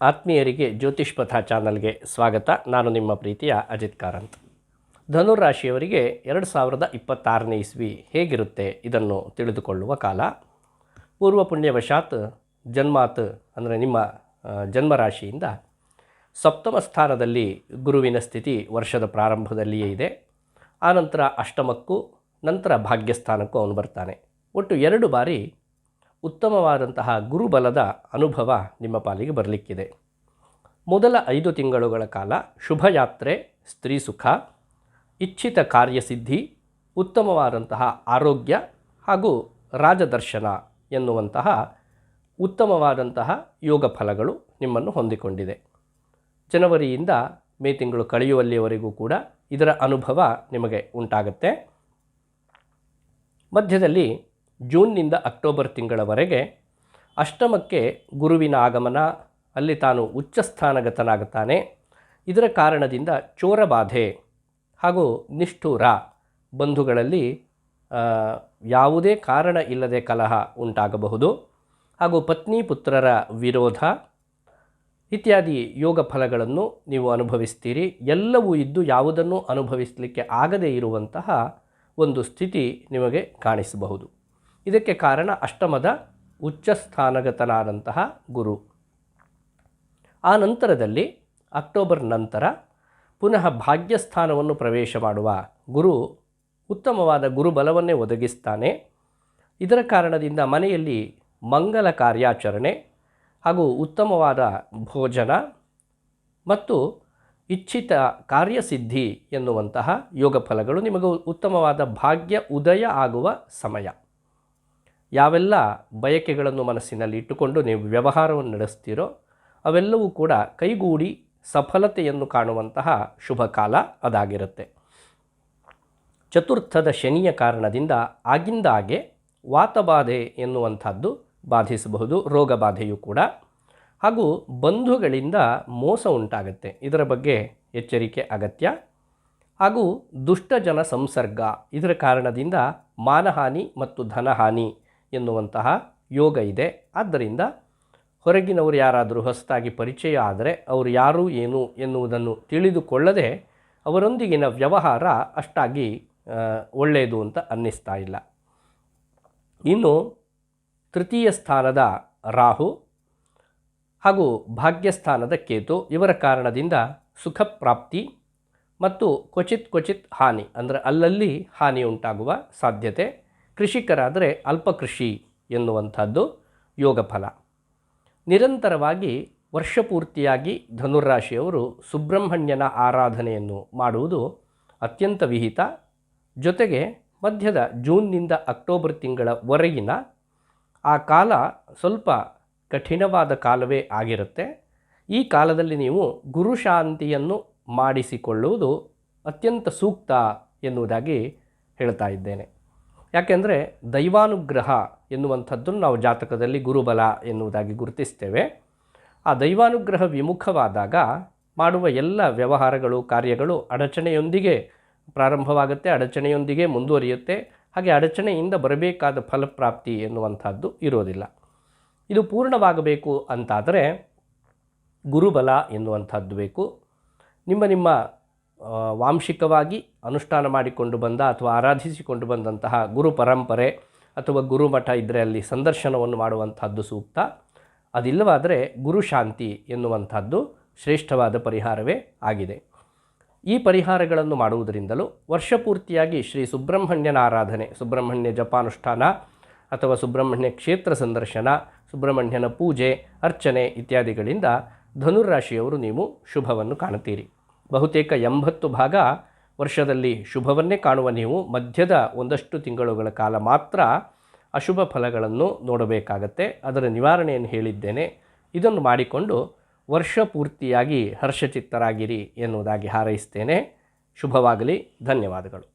ಆತ್ಮೀಯರಿಗೆ ಜ್ಯೋತಿಷ್ ಪಥ ಚಾನಲ್ಗೆ ಸ್ವಾಗತ. ನಾನು ನಿಮ್ಮ ಪ್ರೀತಿಯ ಅಜಿತ್ ಕಾರಂತ್. ಧನುರಾಶಿಯವರಿಗೆ 2026ನೇ ಇಸ್ವಿ ಹೇಗಿರುತ್ತೆ ಇದನ್ನು ತಿಳಿದುಕೊಳ್ಳುವ ಕಾಲ. ಪೂರ್ವ ಪುಣ್ಯವಶಾತ್ ಜನ್ಮಾತ್ ಅಂದರೆ ನಿಮ್ಮ ಜನ್ಮರಾಶಿಯಿಂದ ಸಪ್ತಮ ಸ್ಥಾನದಲ್ಲಿ ಗುರುವಿನ ಸ್ಥಿತಿ ವರ್ಷದ ಪ್ರಾರಂಭದಲ್ಲಿಯೇ ಇದೆ. ಆನಂತರ ಅಷ್ಟಮಕ್ಕೂ ನಂತರ ಭಾಗ್ಯಸ್ಥಾನಕ್ಕೂ ಅವನು ಬರ್ತಾನೆ. ಒಟ್ಟು 2 ಬಾರಿ ಉತ್ತಮವಾದಂತಹ ಗುರುಬಲದ ಅನುಭವ ನಿಮ್ಮ ಪಾಲಿಗೆ ಬರಲಿಕ್ಕಿದೆ. ಮೊದಲ 5 ತಿಂಗಳುಗಳ ಕಾಲ ಶುಭಯಾತ್ರೆ, ಸ್ತ್ರೀ ಸುಖ, ಇಚ್ಛಿತ ಕಾರ್ಯಸಿದ್ಧಿ, ಉತ್ತಮವಾದಂತಹ ಆರೋಗ್ಯ ಹಾಗೂ ರಾಜದರ್ಶನ ಎನ್ನುವಂತಹ ಉತ್ತಮವಾದಂತಹ ಯೋಗ ಫಲಗಳು ನಿಮ್ಮನ್ನು ಹೊಂದಿಕೊಂಡಿದೆ. ಜನವರಿಯಿಂದ ಮೇ ತಿಂಗಳು ಕಳೆಯುವಲ್ಲಿಯವರೆಗೂ ಕೂಡ ಇದರ ಅನುಭವ ನಿಮಗೆ ಉಂಟಾಗುತ್ತೆ. ಮಧ್ಯದಲ್ಲಿ ಜೂನ್ನಿಂದ ಅಕ್ಟೋಬರ್ ತಿಂಗಳವರೆಗೆ ಅಷ್ಟಮಕ್ಕೆ ಗುರುವಿನ ಆಗಮನ, ಅಲ್ಲಿ ತಾನು ಉಚ್ಚ ಸ್ಥಾನಗತನಾಗುತ್ತಾನೆ. ಇದರ ಕಾರಣದಿಂದ ಚೋರಬಾಧೆ ಹಾಗೂ ನಿಷ್ಠೂರ ಬಂಧುಗಳಲ್ಲಿ ಯಾವುದೇ ಕಾರಣ ಇಲ್ಲದೆ ಕಲಹ ಉಂಟಾಗಬಹುದು. ಹಾಗೂ ಪತ್ನಿ ಪುತ್ರರ ವಿರೋಧ ಇತ್ಯಾದಿ ಯೋಗ ಫಲಗಳನ್ನು ನೀವು ಅನುಭವಿಸ್ತೀರಿ. ಎಲ್ಲವೂ ಇದ್ದು ಯಾವುದನ್ನು ಅನುಭವಿಸಲಿಕ್ಕೆ ಆಗದೇ ಇರುವಂತಹ ಒಂದು ಸ್ಥಿತಿ ನಿಮಗೆ ಕಾಣಿಸಬಹುದು. ಇದಕ್ಕೆ ಕಾರಣ ಅಷ್ಟಮದ ಉಚ್ಚ ಸ್ಥಾನಗತನಾದಂತಹ ಗುರು. ಆ ನಂತರದಲ್ಲಿ ಅಕ್ಟೋಬರ್ ನಂತರ ಪುನಃ ಭಾಗ್ಯಸ್ಥಾನವನ್ನು ಪ್ರವೇಶ ಮಾಡುವ ಗುರು ಉತ್ತಮವಾದ ಗುರುಬಲವನ್ನೇ ಒದಗಿಸ್ತಾನೆ. ಇದರ ಕಾರಣದಿಂದ ಮನೆಯಲ್ಲಿ ಮಂಗಲ ಕಾರ್ಯಾಚರಣೆ ಹಾಗೂ ಉತ್ತಮವಾದ ಭೋಜನ ಮತ್ತು ಇಚ್ಛಿತ ಕಾರ್ಯಸಿದ್ಧಿ ಎನ್ನುವಂತಹ ಯೋಗ ಫಲಗಳು ನಿಮಗೆ ಉತ್ತಮವಾದ ಭಾಗ್ಯ ಉದಯ ಆಗುವ ಸಮಯ. ಯಾವೆಲ್ಲ ಬಯಕೆಗಳನ್ನು ಮನಸ್ಸಿನಲ್ಲಿ ಇಟ್ಟುಕೊಂಡು ನೀವು ವ್ಯವಹಾರವನ್ನು ನಡೆಸ್ತೀರೋ ಅವೆಲ್ಲವೂ ಕೂಡ ಕೈಗೂಡಿ ಸಫಲತೆಯನ್ನು ಕಾಣುವಂತಹ ಶುಭ ಕಾಲ ಅದಾಗಿರುತ್ತೆ. ಚತುರ್ಥದ ಶನಿಯ ಕಾರಣದಿಂದ ಆಗಿಂದಾಗೆ ವಾತಬಾಧೆ ಎನ್ನುವಂಥದ್ದು ಬಾಧಿಸಬಹುದು, ರೋಗ ಬಾಧೆಯೂ ಕೂಡ. ಹಾಗೂ ಬಂಧುಗಳಿಂದ ಮೋಸ ಉಂಟಾಗುತ್ತೆ, ಇದರ ಬಗ್ಗೆ ಎಚ್ಚರಿಕೆ ಅಗತ್ಯ. ಹಾಗೂ ದುಷ್ಟಜನ ಸಂಸರ್ಗ, ಇದರ ಕಾರಣದಿಂದ ಮಾನಹಾನಿ ಮತ್ತು ಧನಹಾನಿ ಎನ್ನುವಂತಹ ಯೋಗ ಇದೆ. ಆದ್ದರಿಂದ ಹೊರಗಿನವರು ಯಾರಾದರೂ ಹೊಸದಾಗಿ ಪರಿಚಯ ಆದರೆ ಅವರು ಯಾರು ಏನು ಎನ್ನುವುದನ್ನು ತಿಳಿದುಕೊಳ್ಳದೆ ಅವರೊಂದಿಗಿನ ವ್ಯವಹಾರ ಅಷ್ಟಾಗಿ ಒಳ್ಳೆಯದು ಅಂತ ಅನ್ನಿಸ್ತಾ ಇಲ್ಲ. ಇನ್ನು ತೃತೀಯ ಸ್ಥಾನದ ರಾಹು ಹಾಗೂ ಭಾಗ್ಯಸ್ಥಾನದ ಕೇತು, ಇವರ ಕಾರಣದಿಂದ ಸುಖ ಪ್ರಾಪ್ತಿ ಮತ್ತು ಕ್ವಚಿತ್ ಹಾನಿ, ಅಂದರೆ ಅಲ್ಲಲ್ಲಿ ಹಾನಿ ಉಂಟಾಗುವ ಸಾಧ್ಯತೆ. ಕೃಷಿಕರಾದರೆ ಅಲ್ಪಕೃಷಿ ಎನ್ನುವಂಥದ್ದು ಯೋಗ ಫಲ. ನಿರಂತರವಾಗಿ ವರ್ಷಪೂರ್ತಿಯಾಗಿ ಧನುರಾಶಿಯವರು ಸುಬ್ರಹ್ಮಣ್ಯನ ಆರಾಧನೆಯನ್ನು ಮಾಡುವುದು ಅತ್ಯಂತ ವಿಹಿತ. ಜೊತೆಗೆ ಮಧ್ಯದ ಜೂನ್ನಿಂದ ಅಕ್ಟೋಬರ್ ತಿಂಗಳವರೆಗಿನ ಆ ಕಾಲ ಸ್ವಲ್ಪ ಕಠಿಣವಾದ ಕಾಲವೇ ಆಗಿರುತ್ತೆ. ಈ ಕಾಲದಲ್ಲಿ ನೀವು ಗುರುಶಾಂತಿಯನ್ನು ಮಾಡಿಸಿಕೊಳ್ಳುವುದು ಅತ್ಯಂತ ಸೂಕ್ತ ಎನ್ನುವುದಾಗಿ ಹೇಳ್ತಾ ಇದ್ದೇನೆ. ಯಾಕೆಂದರೆ ದೈವಾನುಗ್ರಹ ಎನ್ನುವಂಥದ್ದನ್ನು ನಾವು ಜಾತಕದಲ್ಲಿ ಗುರುಬಲ ಎನ್ನುವುದಾಗಿ ಗುರುತಿಸ್ತೇವೆ. ಆ ದೈವಾನುಗ್ರಹ ವಿಮುಖವಾದಾಗ ಮಾಡುವ ಎಲ್ಲ ವ್ಯವಹಾರಗಳು, ಕಾರ್ಯಗಳು ಅಡಚಣೆಯೊಂದಿಗೆ ಪ್ರಾರಂಭವಾಗುತ್ತೆ, ಅಡಚಣೆಯೊಂದಿಗೆ ಮುಂದುವರಿಯುತ್ತೆ. ಹಾಗೆ ಅಡಚಣೆಯಿಂದ ಬರಬೇಕಾದ ಫಲಪ್ರಾಪ್ತಿ ಎನ್ನುವಂಥದ್ದು ಇರೋದಿಲ್ಲ. ಇದು ಪೂರ್ಣವಾಗಬೇಕು ಅಂತಾದರೆ ಗುರುಬಲ ಎನ್ನುವಂಥದ್ದು ಬೇಕು. ನಿಮ್ಮ ವಾಂಶಿಕವಾಗಿ ಅನುಷ್ಠಾನ ಮಾಡಿಕೊಂಡು ಬಂದ ಅಥವಾ ಆರಾಧಿಸಿಕೊಂಡು ಬಂದಂತಹ ಗುರು ಪರಂಪರೆ ಅಥವಾ ಗುರುಮಠ ಇದ್ದರೆ ಅಲ್ಲಿ ಸಂದರ್ಶನವನ್ನು ಮಾಡುವಂಥದ್ದು ಸೂಕ್ತ. ಅದಿಲ್ಲವಾದರೆ ಗುರುಶಾಂತಿ ಎನ್ನುವಂಥದ್ದು ಶ್ರೇಷ್ಠವಾದ ಪರಿಹಾರವೇ ಆಗಿದೆ. ಈ ಪರಿಹಾರಗಳನ್ನು ಮಾಡುವುದರಿಂದಲೂ ವರ್ಷಪೂರ್ತಿಯಾಗಿ ಶ್ರೀ ಸುಬ್ರಹ್ಮಣ್ಯನ ಆರಾಧನೆ, ಸುಬ್ರಹ್ಮಣ್ಯ ಜಪಾನುಷ್ಠಾನ ಅಥವಾ ಸುಬ್ರಹ್ಮಣ್ಯ ಕ್ಷೇತ್ರ ಸಂದರ್ಶನ, ಸುಬ್ರಹ್ಮಣ್ಯನ ಪೂಜೆ, ಅರ್ಚನೆ ಇತ್ಯಾದಿಗಳಿಂದ ಧನುರಾಶಿಯವರು ನೀವು ಶುಭವನ್ನು ಕಾಣುತ್ತೀರಿ. ಬಹುತೇಕ 80 ಭಾಗ ವರ್ಷದಲ್ಲಿ ಶುಭವನ್ನೇ ಕಾಣುವ ನೀವು ಮಧ್ಯದ ಒಂದಷ್ಟು ತಿಂಗಳುಗಳ ಕಾಲ ಮಾತ್ರ ಅಶುಭ ಫಲಗಳನ್ನು ನೋಡಬೇಕಾಗತ್ತೆ. ಅದರ ನಿವಾರಣೆಯನ್ನು ಹೇಳಿದ್ದೇನೆ. ಇದನ್ನು ಮಾಡಿಕೊಂಡು ವರ್ಷ ಪೂರ್ತಿಯಾಗಿ ಹರ್ಷಚಿತ್ತರಾಗಿರಿ ಎನ್ನುವುದಾಗಿ ಹಾರೈಸ್ತೇನೆ. ಶುಭವಾಗಲಿ. ಧನ್ಯವಾದಗಳು.